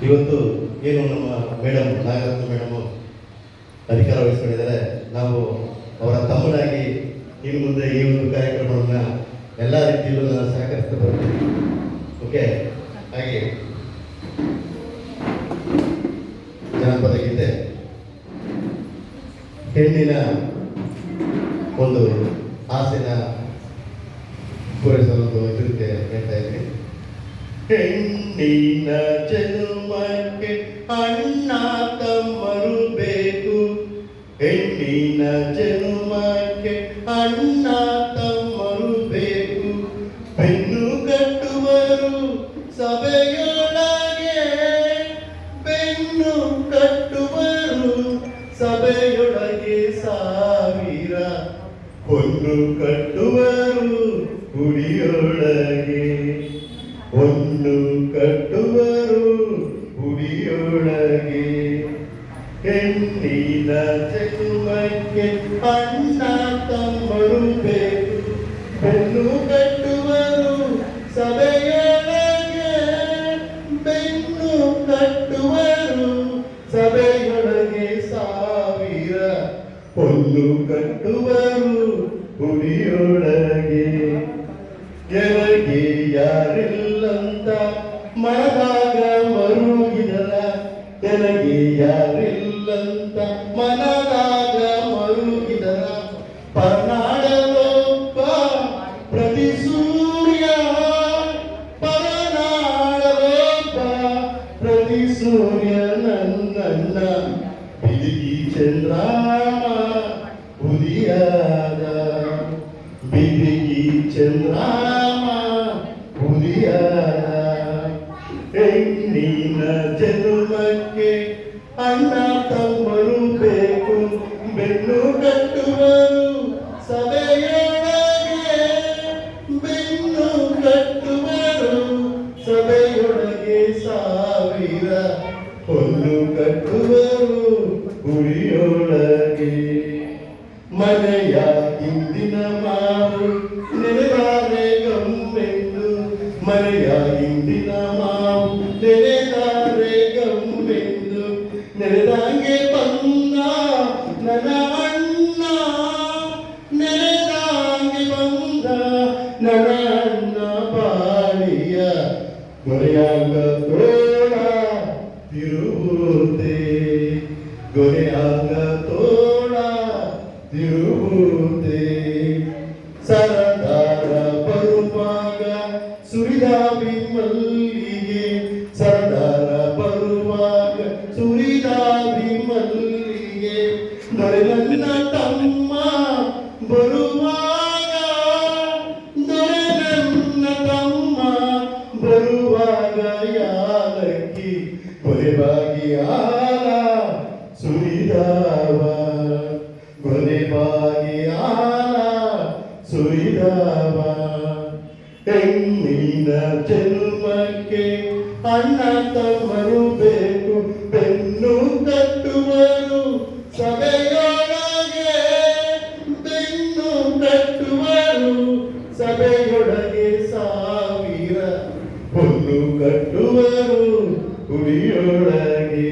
ಇವತ್ತು ಏನು ನಮ್ಮ ಮೇಡಮ್ ನಾಗರತ್ನ ಮೇಡಮು ಅಧಿಕಾರ ವಹಿಸ್ಕೊಂಡಿದ್ದಾರೆ. ನಾವು ಅವರ ತಮ್ಮನಾಗಿ ಇನ್ನು ಮುಂದೆ ಈ ಒಂದು ಕಾರ್ಯಕ್ರಮವನ್ನು ಎಲ್ಲ ರೀತಿಯಲ್ಲೂ ನಾನು ಸಹಕರಿಸ್ತಾ ಬರ್ತೀನಿ. ಓಕೆ, ಹಾಗೆ ಜನಪದ ಗೀತೆ ಹೆಣ್ಣಿನ ಒಂದು ಆಸೆನ ಪೂರೈಸಲು ಇರುತ್ತೆ ಹೇಳ್ತಾ ಇದ್ದೀನಿ. ಹೆಣ್ಣಿನ ಜನ್ಮಕ್ಕೆ ಅಣ್ಣ ತಮ್ಮರು ಬೇಕು, ಹೆಣ್ಣಿನ ಜನ್ಮಕ್ಕೆ ಅಣ್ಣ ತಮ್ಮರು ಬೇಕು, ಬೆನ್ನು ಕಟ್ಟುವರು ಸಭೆಯೊಳಗೆ, ಬೆನ್ನು ಕಟ್ಟುವರು ಸಭೆಯೊಳಗೆ ಸಾವಿರ, ಹೊನ್ನು ಕಟ್ಟುವರು ಗುಡಿಯೊಳಗೆ, ಹೊನ್ನು ಕಟ್ಟುವರು ಗುಡಿಯೊಳಗೆ. ಹೆಣ್ಣಿನ ಜನ್ಮಕ್ಕೆ ಅಣ್ಣ ತಮ್ಮರು ಬೇಕು, ಬೆನ್ನು ಕಟ್ಟುವರು ಸಭೆಯೊಳಗೆ, ಬೆನ್ನು ಕಟ್ಟುವರು ಸಭೆಯೊಳಗೆ ಸಾವಿರ, ಹೊನ್ನು ಕಟ್ಟುವರು ಗುಡಿಯೊಳಗೆ. ಗೆಳಗೆ ಯಾರಿಲ್ಲಂತ ಮನದಾಗ ಮರುಗಿದರ, ಗೆಳಗೆ ಯಾರಿಲ್ಲಂತ ಮನದಾಗ ಮರುಗಿದರ, ಪರನಾಡಲೊಬ್ಬ ಪ್ರತಿ ಸೂರ್ಯ, ಪರನಾಡಲೊಬ್ಬ ಪ್ರತಿ ಸೂರ್ಯ, ನನ್ನ ಬಿದಿಗಿ ಚಂದ್ರಾಮ ಉದಿಯಾದ, ಬಿದಿಗಿ ಚಂದ್ರಾಮ ಉದಿಯಾದ. ಹೆಣ್ಣಿನ ಜನ್ಮಕ್ಕೆ ಅಣ್ಣ ತಮ್ಮರು ಬೇಕು, ಬೆನ್ನು ಕಟ್ಟುವರು ಸಭೆಯೊಳಗೆ, ಬೆನ್ನು ಕಟ್ಟುವರು ಸಭೆಯೊಳಗೆ ಸಾವಿರ, ಹೊನ್ನು ಕಟ್ಟುವರು ಗುಡಿಯೊಳಗೆ. ಮನೆಯ ಹಿಂದಿನ ಮಾವು ನೆನೆದಾರೆ ಗಮ್ಮೆಂದು, ಮನೆಯ ಹಿಂದಿನ ಮಾವು ನೆನೆದಾರೆ ಗಮ್ಮೆಂದು, ನೆನೆದಾಗೆ ಬಂದ ನನ್ನ ಅಣ್ಣ, ನೆನೆದಾಗೆ ಬಂದ ನನ್ನ ಅಣ್ಣ ಬಾಳಿಯ, ಗೊರೆಯಾಗ ತೋಳ ತಿರುವುದೇ, ಗೊರೆಯಾಗ ತೋಳ ತಿರುವುದೇ. ಸರದಾರ ಬರುವಾಗ ಸುರಿದಾವಿ ಮಲ್ಲಿಗೆ, ಸರದಾರ ಬರುವಾಗ ಸುರಿದಾವಿ ಮಲ್ಲಿಗೆ, ದೊರೆ ನನ್ನ ತಮ್ಮ ಬರುವಾಗ, ದೊರೆ ನನ್ನ ತಮ್ಮ ಬರುವಾಗ ಯಾಲಕ್ಕಿ ಕೊಲೆಬಾಗಿ ಆಲ ಸುರಿದಾವ, ಕೊಲೆಬಾಗಿ ಆಲ ಸುರಿದಾವ. ಹೆಣ್ಣಿನ ಜನ್ಮಕ್ಕೆ ಅಣ್ಣ ತಮ್ಮರು ಬೇಕು, ಬೆನ್ನು ಕಟ್ಟುವರು ಸಭೆಯೊಳಗೆ, ಬೆನ್ನು ಕಟ್ಟುವರು ಸಭೆಯೊಳಗೆ ಸಾವಿರ, ಹೊನ್ನು ಕಟ್ಟುವರು ಗುಡಿಯೊಳಗೆ.